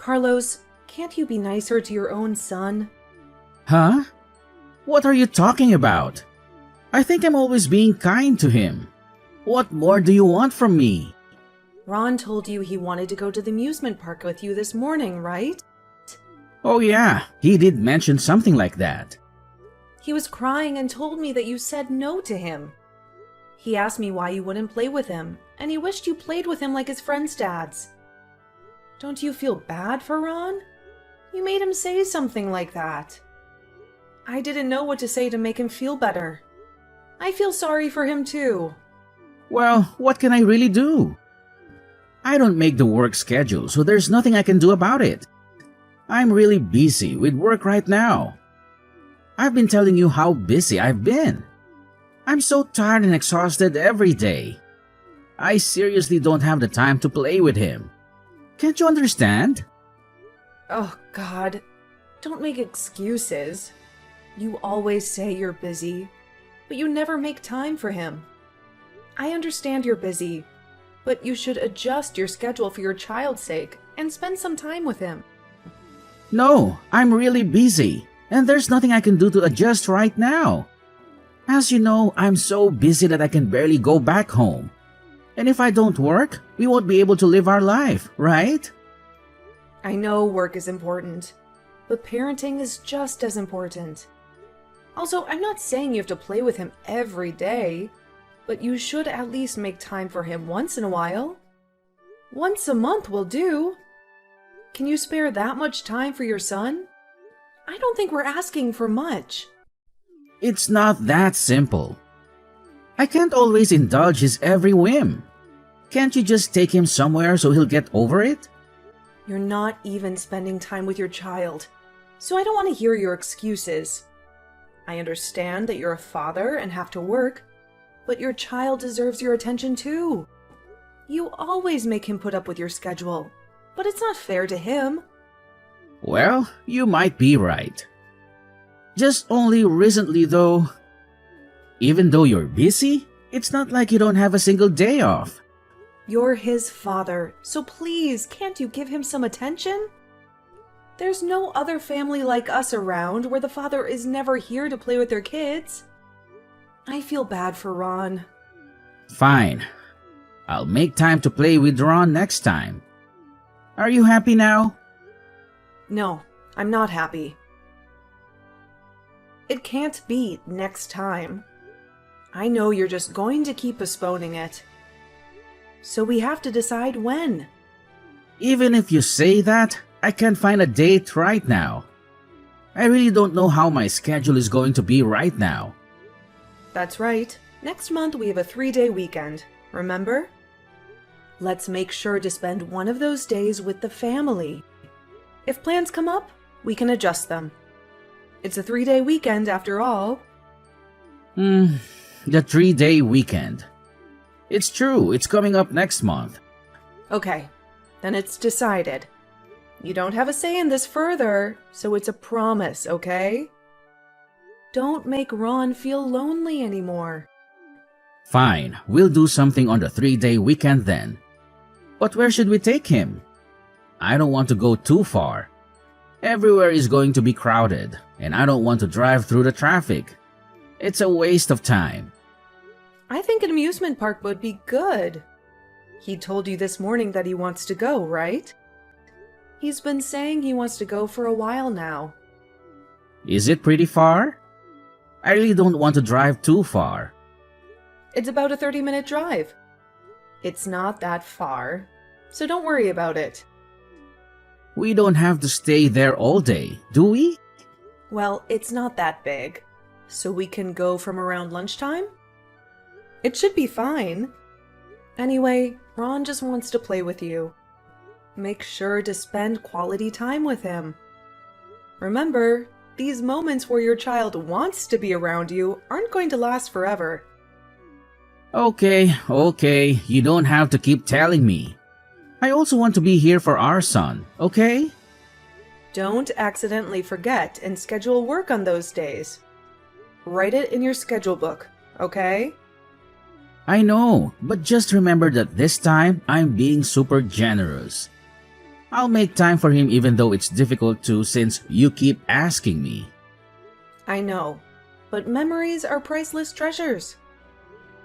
Carlos, can't you be nicer to your own son? Huh? What are you talking about? I think I'm always being kind to him. What more do you want from me? Ron told you he wanted to go to the amusement park with you this morning, right? Oh yeah, he did mention something like that. He was crying and told me that you said no to him. He asked me why you wouldn't play with him, and he wished you played with him like his friends' dads. Don't you feel bad for Ron? You made him say something like that. I didn't know what to say to make him feel better. I feel sorry for him too. Well, what can I really do? I don't make the work schedule, so there's nothing I can do about it. I'm really busy with work right now. I've been telling you how busy I've been. I'm so tired and exhausted every day. I seriously don't have the time to play with him. Can't you understand? Oh, God. Don't make excuses. You always say you're busy, but you never make time for him. I understand you're busy, but you should adjust your schedule for your child's sake and spend some time with him. No, I'm really busy, and there's nothing I can do to adjust right now. As you know, I'm so busy that I can barely go back home. And if I don't work, we won't be able to live our life, right? I know work is important, but parenting is just as important. Also, I'm not saying you have to play with him every day, but you should at least make time for him once in a while. Once a month will do. Can you spare that much time for your son? I don't think we're asking for much. It's not that simple. I can't always indulge his every whim. Can't you just take him somewhere so he'll get over it? You're not even spending time with your child, so I don't want to hear your excuses. I understand that you're a father and have to work, but your child deserves your attention too. You always make him put up with your schedule, but it's not fair to him. Well, you might be right. Just only recently though, even though you're busy, it's not like you don't have a single day off. You're his father, so please, can't you give him some attention? There's no other family like us around where the father is never here to play with their kids. I feel bad for Ron. Fine. I'll make time to play with Ron next time. Are you happy now? No, I'm not happy. It can't be next time. I know you're just going to keep postponing it. So we have to decide when. Even if you say that, I can't find a date right now. I really don't know how my schedule is going to be right now. That's right. Next month we have a 3-day weekend, remember? Let's make sure to spend one of those days with the family. If plans come up, we can adjust them. It's a 3-day weekend after all. The 3-day weekend. It's true, it's coming up next month. Okay, then it's decided. You don't have a say in this further, so it's a promise, okay? Don't make Ron feel lonely anymore. Fine, we'll do something on the 3-day weekend then. But where should we take him? I don't want to go too far. Everywhere is going to be crowded, and I don't want to drive through the traffic. It's a waste of time. I think an amusement park would be good. He told you this morning that he wants to go, right? He's been saying he wants to go for a while now. Is it pretty far? I really don't want to drive too far. It's about a 30-minute drive. It's not that far, so don't worry about it. We don't have to stay there all day, do we? Well, it's not that big, so we can go from around lunchtime? It should be fine. Anyway, Ron just wants to play with you. Make sure to spend quality time with him. Remember, these moments where your child wants to be around you aren't going to last forever. Okay, you don't have to keep telling me. I also want to be here for our son, okay? Don't accidentally forget and schedule work on those days. Write it in your schedule book, okay? I know, but just remember that this time I'm being super generous. I'll make time for him even though it's difficult to since you keep asking me. I know, but memories are priceless treasures.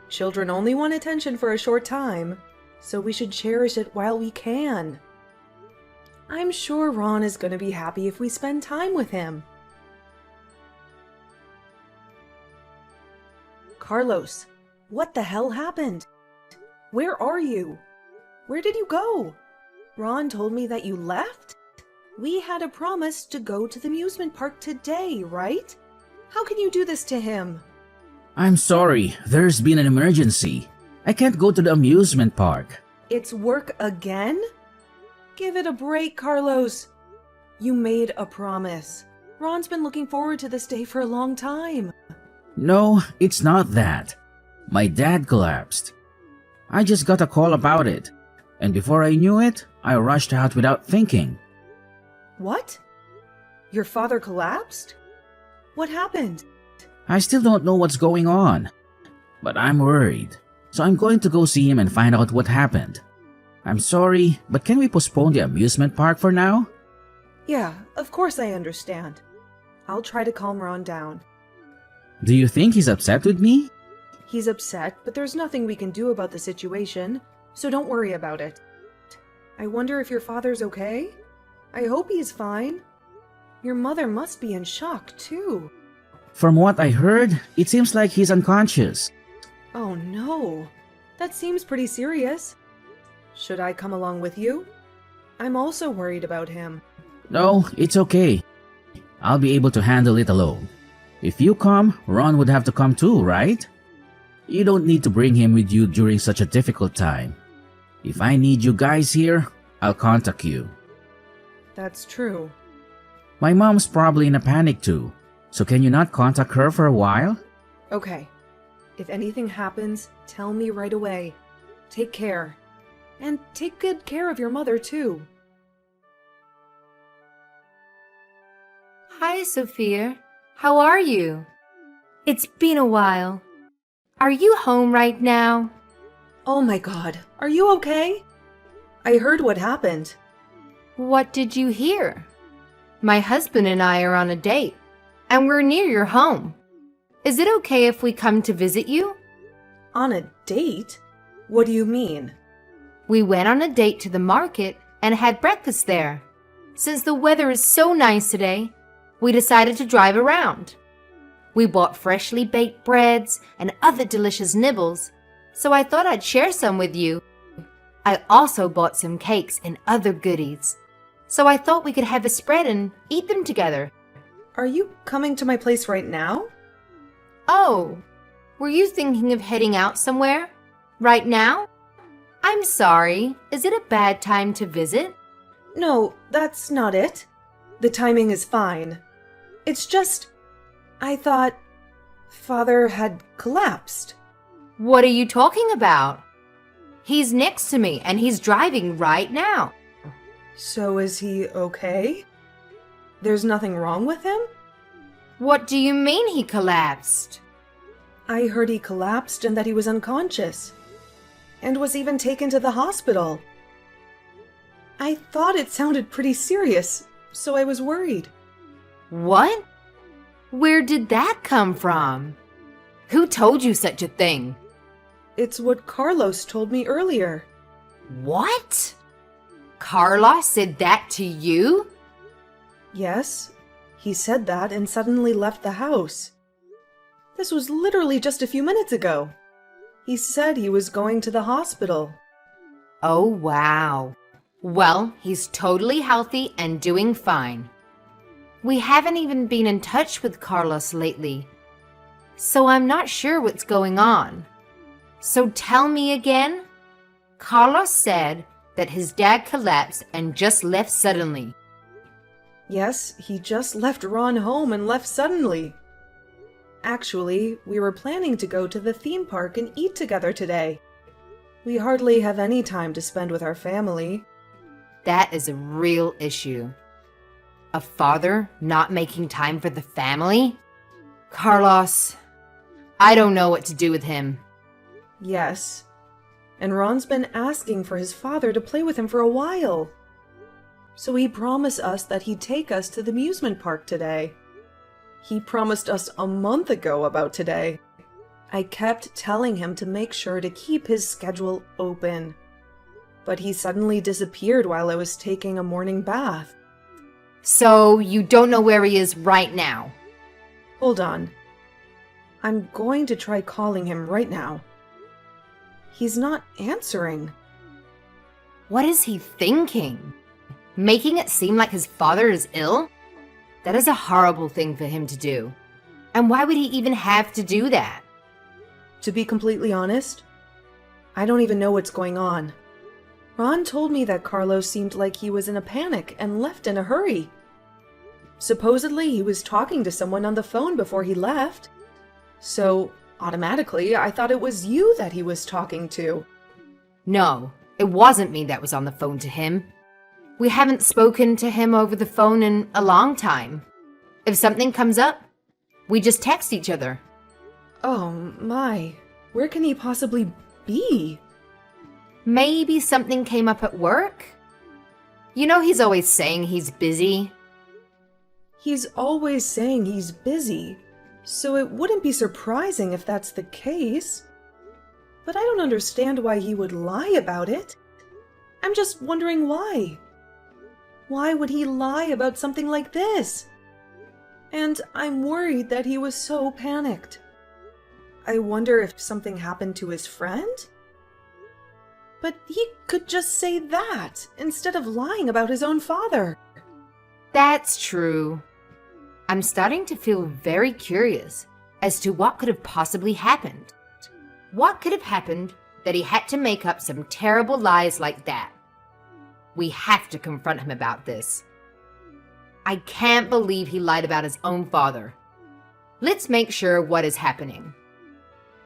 Children only want attention for a short time, so we should cherish it while we can. I'm sure Ron is going to be happy if we spend time with him. Carlos, what the hell happened? Where are you? Where did you go? Ron told me that you left? We had a promise to go to the amusement park today, right? How can you do this to him? I'm sorry, there's been an emergency. I can't go to the amusement park. It's work again? Give it a break, Carlos. You made a promise. Ron's been looking forward to this day for a long time. No, it's not that. My dad collapsed. I just got a call about it, and before I knew it, I rushed out without thinking. What? Your father collapsed? What happened? I still don't know what's going on, but I'm worried, so I'm going to go see him and find out what happened. I'm sorry, but can we postpone the amusement park for now? Yeah, of course I understand. I'll try to calm Ron down. Do you think he's upset with me? He's upset, but there's nothing we can do about the situation, so don't worry about it. I wonder if your father's okay? I hope he's fine. Your mother must be in shock, too. From what I heard, it seems like he's unconscious. Oh no, that seems pretty serious. Should I come along with you? I'm also worried about him. No, it's okay. I'll be able to handle it alone. If you come, Ron would have to come too, right? You don't need to bring him with you during such a difficult time. If I need you guys here, I'll contact you. That's true. My mom's probably in a panic too, so can you not contact her for a while? Okay. If anything happens, tell me right away. Take care. And take good care of your mother too. Hi, Sophia. How are you? It's been a while. Are you home right now? Oh my god, are you okay? I heard what happened. What did you hear? My husband and I are on a date, and we're near your home. Is it okay if we come to visit you? On a date? What do you mean? We went on a date to the market and had breakfast there. Since the weather is so nice today, we decided to drive around. We bought freshly baked breads and other delicious nibbles, so I thought I'd share some with you. I also bought some cakes and other goodies, so I thought we could have a spread and eat them together. Are you coming to my place right now? Oh, were you thinking of heading out somewhere? Right now? I'm sorry, is it a bad time to visit? No, that's not it. The timing is fine. It's just, I thought Father had collapsed. What are you talking about? He's next to me and he's driving right now. So is he okay? There's nothing wrong with him? What do you mean he collapsed? I heard he collapsed and that he was unconscious, and was even taken to the hospital. I thought it sounded pretty serious, so I was worried. What? Where did that come from? Who told you such a thing? It's what Carlos told me earlier. What? Carlos said that to you? Yes, he said that and suddenly left the house. This was literally just a few minutes ago. He said he was going to the hospital. Oh, wow. Well, he's totally healthy and doing fine. We haven't even been in touch with Carlos lately, so I'm not sure what's going on. So tell me again. Carlos said that his dad collapsed and just left suddenly. Yes, he just left Ron home and left suddenly. Actually, we were planning to go to the theme park and eat together today. We hardly have any time to spend with our family. That is a real issue. A father not making time for the family? Carlos, I don't know what to do with him. Yes, and Ron's been asking for his father to play with him for a while. So he promised us that he'd take us to the amusement park today. He promised us a month ago about today. I kept telling him to make sure to keep his schedule open. But he suddenly disappeared while I was taking a morning bath. So you don't know where he is right now? Hold on. I'm going to try calling him right now. He's not answering. What is he thinking? Making it seem like his father is ill? That is a horrible thing for him to do. And why would he even have to do that? To be completely honest, I don't even know what's going on. Ron told me that Carlos seemed like he was in a panic and left in a hurry. Supposedly, he was talking to someone on the phone before he left. So, automatically, I thought it was you that he was talking to. No, it wasn't me that was on the phone to him. We haven't spoken to him over the phone in a long time. If something comes up, we just text each other. Oh my, where can he possibly be? Maybe something came up at work? You know he's always saying he's busy. He's always saying he's busy, so it wouldn't be surprising if that's the case. But I don't understand why he would lie about it. I'm just wondering why. Why would he lie about something like this? And I'm worried that he was so panicked. I wonder if something happened to his friend? But he could just say that instead of lying about his own father. That's true. I'm starting to feel very curious as to what could have possibly happened. What could have happened that he had to make up some terrible lies like that? We have to confront him about this. I can't believe he lied about his own father. Let's make sure what is happening.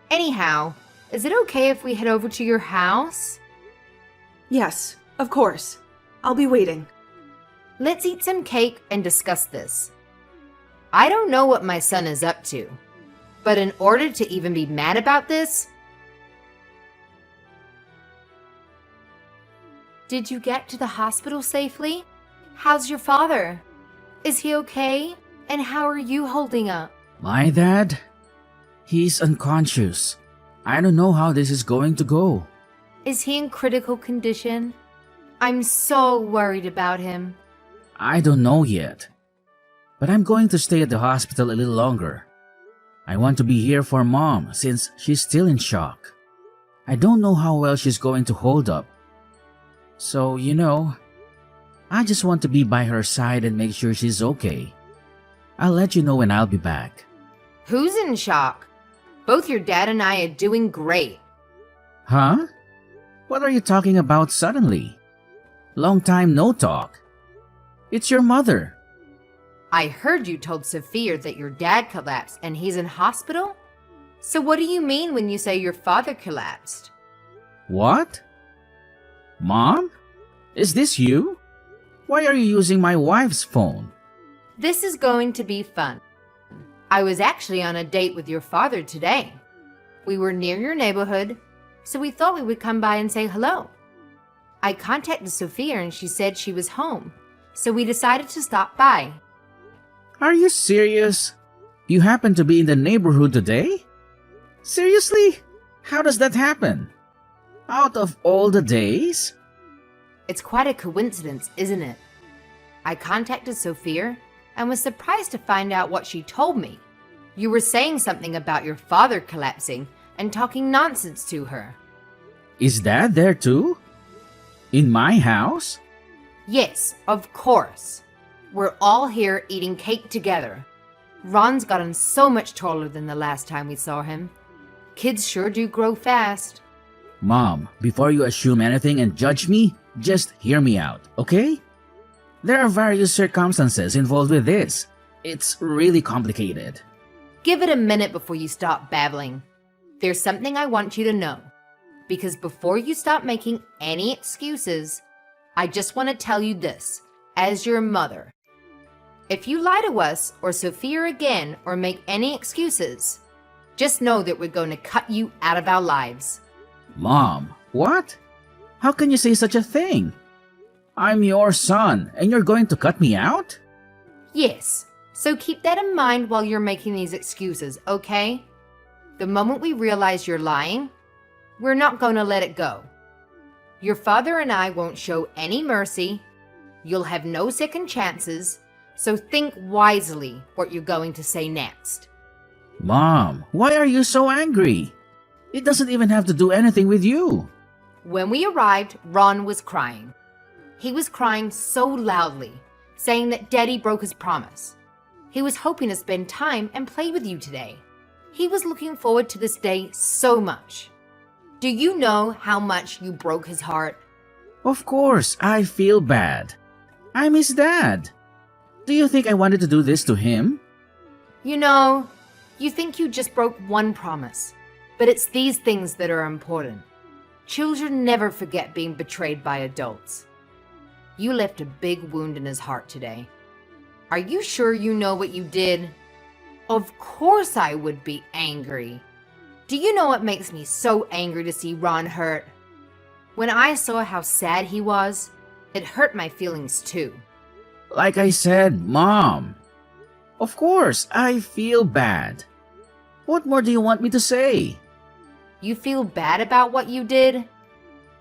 Anyhow, is it okay if we head over to your house? Yes, of course. I'll be waiting. Let's eat some cake and discuss this. I don't know what my son is up to, but in order to even be mad about this... Did you get to the hospital safely? How's your father? Is he okay? And how are you holding up? My dad? He's unconscious. I don't know how this is going to go. Is he in critical condition? I'm so worried about him. I don't know yet. But I'm going to stay at the hospital a little longer. I want to be here for Mom since she's still in shock. I don't know how well she's going to hold up. So, I just want to be by her side and make sure she's okay. I'll let you know when I'll be back. Who's in shock? Both your dad and I are doing great. Huh? What are you talking about suddenly? Long time no talk. It's your mother. I heard you told Sophia that your dad collapsed and he's in hospital? So what do you mean when you say your father collapsed? What? Mom? Is this you? Why are you using my wife's phone? This is going to be fun. I was actually on a date with your father today. We were near your neighborhood, so we thought we would come by and say hello. I contacted Sophia and she said she was home, so we decided to stop by. Are you serious? You happen to be in the neighborhood today? Seriously? How does that happen? Out of all the days? It's quite a coincidence, isn't it? I contacted Sophia and was surprised to find out what she told me. You were saying something about your father collapsing and talking nonsense to her. Is Dad there too? In my house? Yes, of course. We're all here eating cake together. Ron's gotten so much taller than the last time we saw him. Kids sure do grow fast. Mom, before you assume anything and judge me, just hear me out, okay? There are various circumstances involved with this. It's really complicated. Give it a minute before you stop babbling. There's something I want you to know. Because before you stop making any excuses, I just want to tell you this, as your mother. If you lie to us or Sophia again or make any excuses, just know that we're going to cut you out of our lives. Mom, what? How can you say such a thing? I'm your son, and you're going to cut me out? Yes, so keep that in mind while you're making these excuses, okay? The moment we realize you're lying, we're not going to let it go. Your father and I won't show any mercy. You'll have no second chances, so think wisely what you're going to say next. Mom, why are you so angry? It doesn't even have to do anything with you. When we arrived, Ron was crying. He was crying so loudly, saying that Daddy broke his promise. He was hoping to spend time and play with you today. He was looking forward to this day so much. Do you know how much you broke his heart? Of course, I feel bad. I'm his dad. Do you think I wanted to do this to him? You know, you think you just broke one promise, but it's these things that are important. Children never forget being betrayed by adults. You left a big wound in his heart today. Are you sure you know what you did? Of course I would be angry. Do you know what makes me so angry to see Ron hurt? When I saw how sad he was, it hurt my feelings too. Like I said, Mom. Of course, I feel bad. What more do you want me to say? You feel bad about what you did?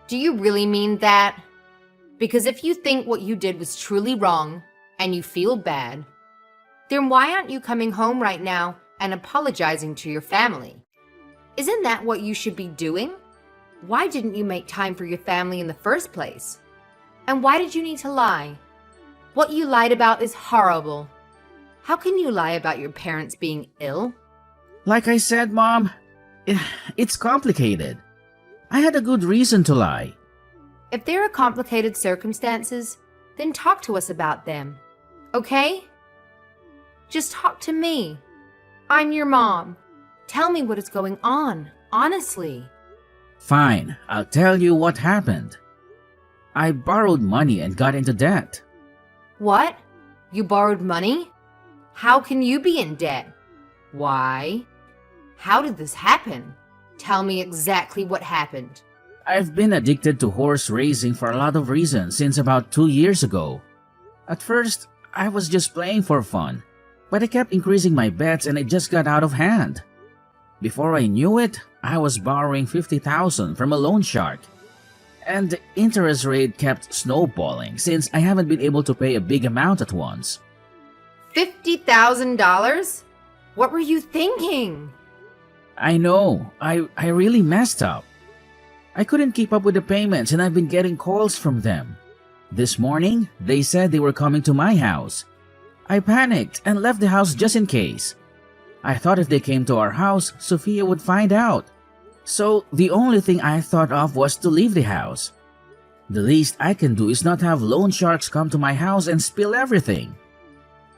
Do you really mean that? Because if you think what you did was truly wrong, and you feel bad, then why aren't you coming home right now and apologizing to your family? Isn't that what you should be doing? Why didn't you make time for your family in the first place? And why did you need to lie? What you lied about is horrible. How can you lie about your parents being ill? Like I said, Mom, it's complicated. I had a good reason to lie. If there are complicated circumstances, then talk to us about them. Okay? Just talk to me. I'm your mom. Tell me what is going on, honestly. Fine, I'll tell you what happened. I borrowed money and got into debt. What? You borrowed money? How can you be in debt? Why? How did this happen? Tell me exactly what happened. I've been addicted to horse racing for a lot of reasons since about 2 years ago. At first, I was just playing for fun, but I kept increasing my bets and it just got out of hand. Before I knew it, I was borrowing $50,000 from a loan shark. And the interest rate kept snowballing since I haven't been able to pay a big amount at once. $50,000? What were you thinking? I know, I really messed up. I couldn't keep up with the payments and I've been getting calls from them. This morning, they said they were coming to my house. I panicked and left the house just in case. I thought if they came to our house, Sophia would find out. So the only thing I thought of was to leave the house. The least I can do is not have loan sharks come to my house and spill everything.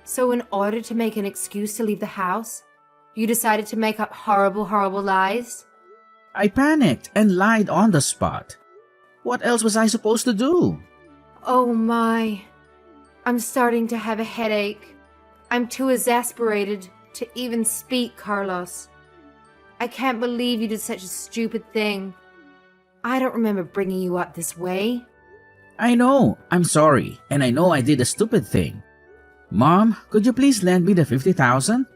So in order to make an excuse to leave the house, you decided to make up horrible, horrible lies? I panicked and lied on the spot. What else was I supposed to do? Oh my. I'm starting to have a headache. I'm too exasperated to even speak, Carlos. I can't believe you did such a stupid thing. I don't remember bringing you up this way. I know, I'm sorry, and I know I did a stupid thing. Mom, could you please lend me the $50,000?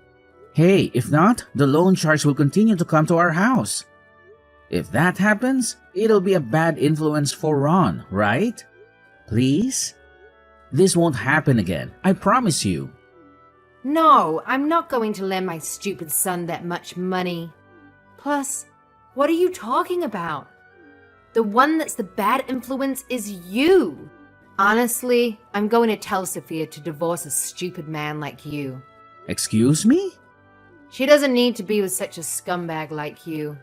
Hey, if not, the loan sharks will continue to come to our house. If that happens, it'll be a bad influence for Ron, right? Please? This won't happen again, I promise you. No, I'm not going to lend my stupid son that much money. Plus, what are you talking about? The one that's the bad influence is you. Honestly, I'm going to tell Sophia to divorce a stupid man like you. Excuse me? She doesn't need to be with such a scumbag like you.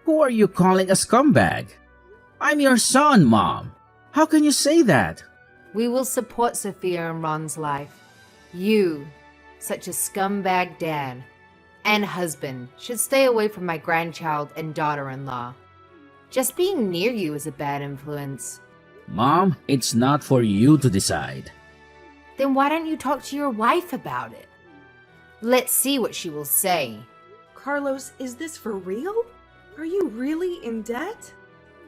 Who are you calling a scumbag? I'm your son, Mom. How can you say that? We will support Sophia in Ron's life. You, such a scumbag dad and husband, should stay away from my grandchild and daughter-in-law. Just being near you is a bad influence. Mom, it's not for you to decide. Then why don't you talk to your wife about it? Let's see what she will say. Carlos, is this for real? Are you really in debt?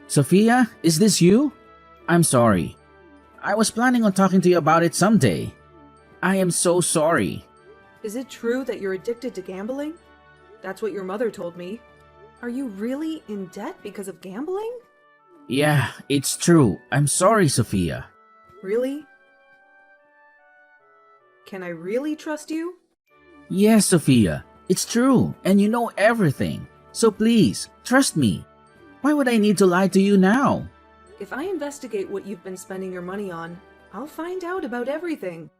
Sophia, is this you? I'm sorry. I was planning on talking to you about it someday. I am so sorry. Is it true that you're addicted to gambling? That's what your mother told me. Are you really in debt because of gambling? Yeah, it's true. I'm sorry, Sophia. Really? Can I really trust you? Yes, Sophia. It's true, and you know everything. So please, trust me. Why would I need to lie to you now? If I investigate what you've been spending your money on, I'll find out about everything.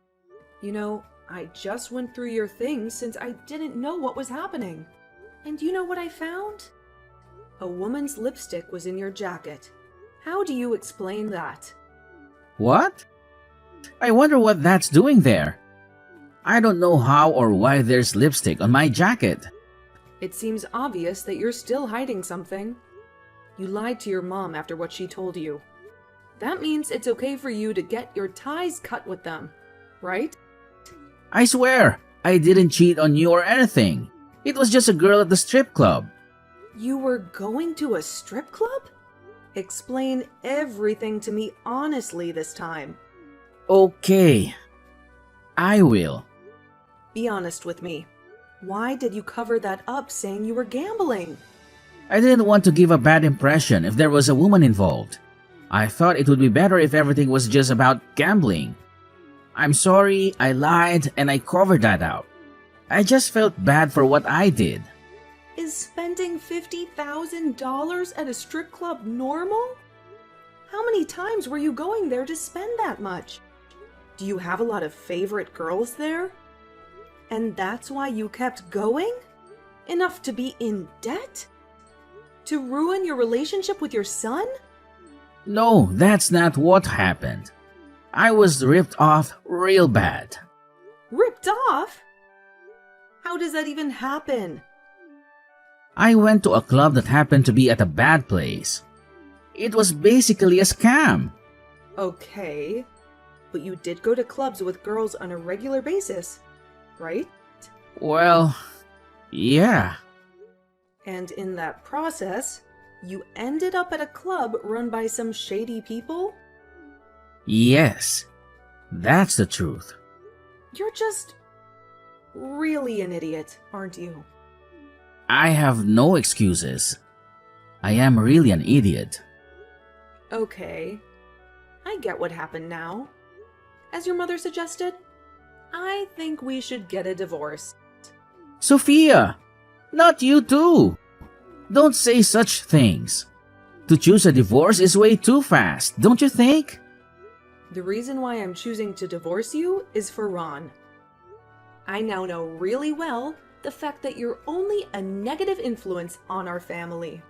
You know, I just went through your things since I didn't know what was happening. And you know what I found? A woman's lipstick was in your jacket. How do you explain that? What? I wonder what that's doing there. I don't know how or why there's lipstick on my jacket. It seems obvious that you're still hiding something. You lied to your mom after what she told you. That means it's okay for you to get your ties cut with them, right? I swear, I didn't cheat on you or anything. It was just a girl at the strip club. You were going to a strip club? Explain everything to me honestly this time. Okay, I will. Be honest with me. Why did you cover that up saying you were gambling? I didn't want to give a bad impression if there was a woman involved. I thought it would be better if everything was just about gambling. I'm sorry, I lied, and I covered that out. I just felt bad for what I did. Is spending $50,000 at a strip club normal? How many times were you going there to spend that much? Do you have a lot of favorite girls there? And that's why you kept going? Enough to be in debt? To ruin your relationship with your son? No, that's not what happened. I was ripped off real bad. Ripped off? How does that even happen? I went to a club that happened to be at a bad place. It was basically a scam. Okay, but you did go to clubs with girls on a regular basis, right? Well, yeah. And in that process, you ended up at a club run by some shady people? Yes, that's the truth. You're just really an idiot, aren't you? I have no excuses. I am really an idiot. Okay, I get what happened now. As your mother suggested, I think we should get a divorce. Sophia, not you too. Don't say such things. To choose a divorce is way too fast, don't you think? The reason why I'm choosing to divorce you is for Ron. I now know really well the fact that you're only a negative influence on our family.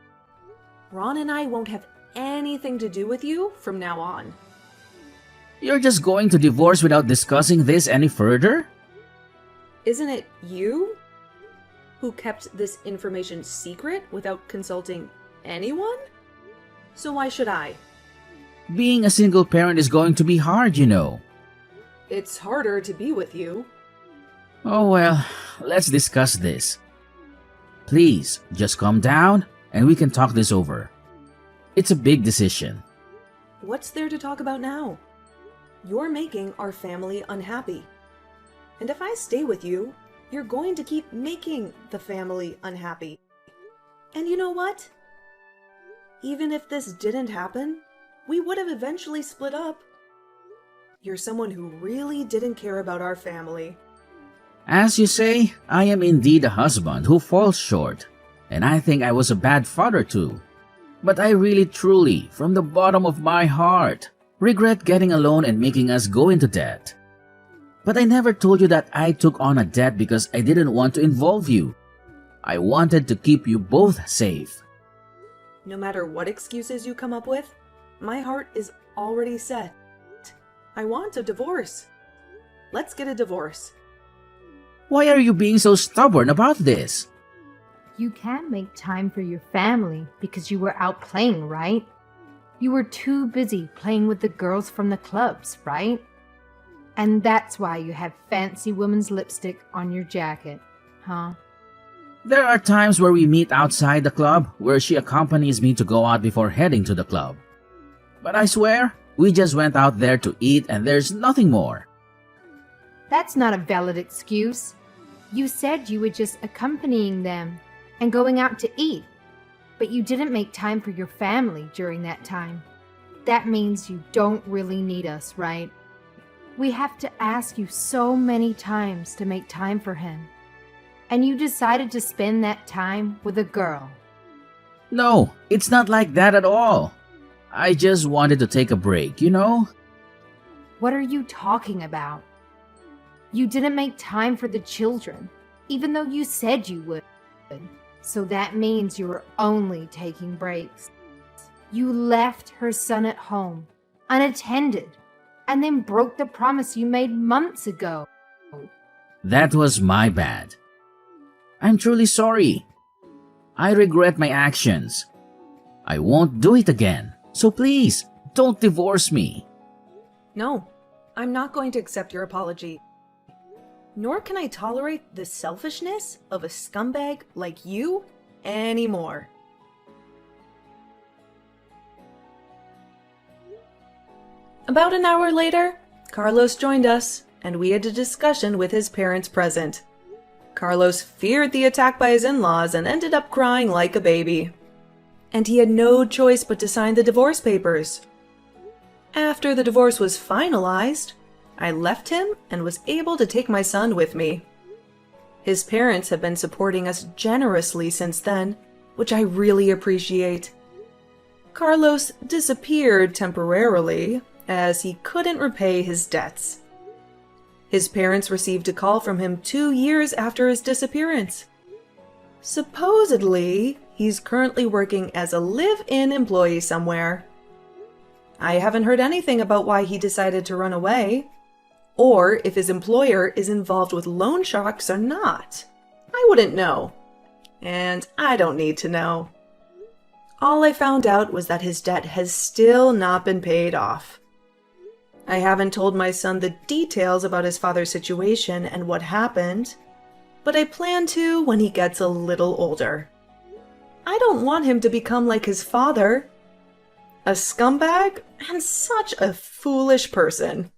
Ron and I won't have anything to do with you from now on. You're just going to divorce without discussing this any further? Isn't it you who kept this information secret without consulting anyone? So why should I? Being a single parent is going to be hard, you know. It's harder to be with you. Oh well, let's discuss this. Please, just calm down and we can talk this over. It's a big decision. What's there to talk about now? You're making our family unhappy. And if I stay with you, you're going to keep making the family unhappy. And you know what? Even if this didn't happen, we would have eventually split up. You're someone who really didn't care about our family. As you say, I am indeed a husband who falls short, and I think I was a bad father too. But I really truly, from the bottom of my heart, regret getting a loan and making us go into debt. But I never told you that I took on a debt because I didn't want to involve you. I wanted to keep you both safe. No matter what excuses you come up with, my heart is already set. I want a divorce. Let's get a divorce. Why are you being so stubborn about this? You can't make time for your family because you were out playing, right? You were too busy playing with the girls from the clubs, right? And that's why you have fancy women's lipstick on your jacket, huh? There are times where we meet outside the club where she accompanies me to go out before heading to the club. But I swear, We just went out there to eat and there's nothing more. That's not a valid excuse. You said you were just accompanying them and going out to eat, but you didn't make time for your family during that time. That means you don't really need us, right? We have to ask you so many times to make time for him. And you decided to spend that time with a girl. No, it's not like that at all. I just wanted to take a break, you know? What are you talking about? You didn't make time for the children, even though you said you would. So that means you were only taking breaks. You left her son at home, unattended, and then broke the promise you made months ago. That was my bad. I'm truly sorry. I regret my actions. I won't do it again. So please, don't divorce me. No, I'm not going to accept your apology. Nor can I tolerate the selfishness of a scumbag like you anymore. About an hour later, Carlos joined us, and we had a discussion with his parents present. Carlos feared the attack by his in-laws and ended up crying like a baby. And he had no choice but to sign the divorce papers. After the divorce was finalized, I left him and was able to take my son with me. His parents have been supporting us generously since then, which I really appreciate. Carlos disappeared temporarily, as he couldn't repay his debts. His parents received a call from him 2 years after his disappearance. Supposedly, he's currently working as a live-in employee somewhere. I haven't heard anything about why he decided to run away, or if his employer is involved with loan sharks or not. I wouldn't know. And I don't need to know. All I found out was that his debt has still not been paid off. I haven't told my son the details about his father's situation and what happened, but I plan to when he gets a little older. I don't want him to become like his father. A scumbag and such a foolish person.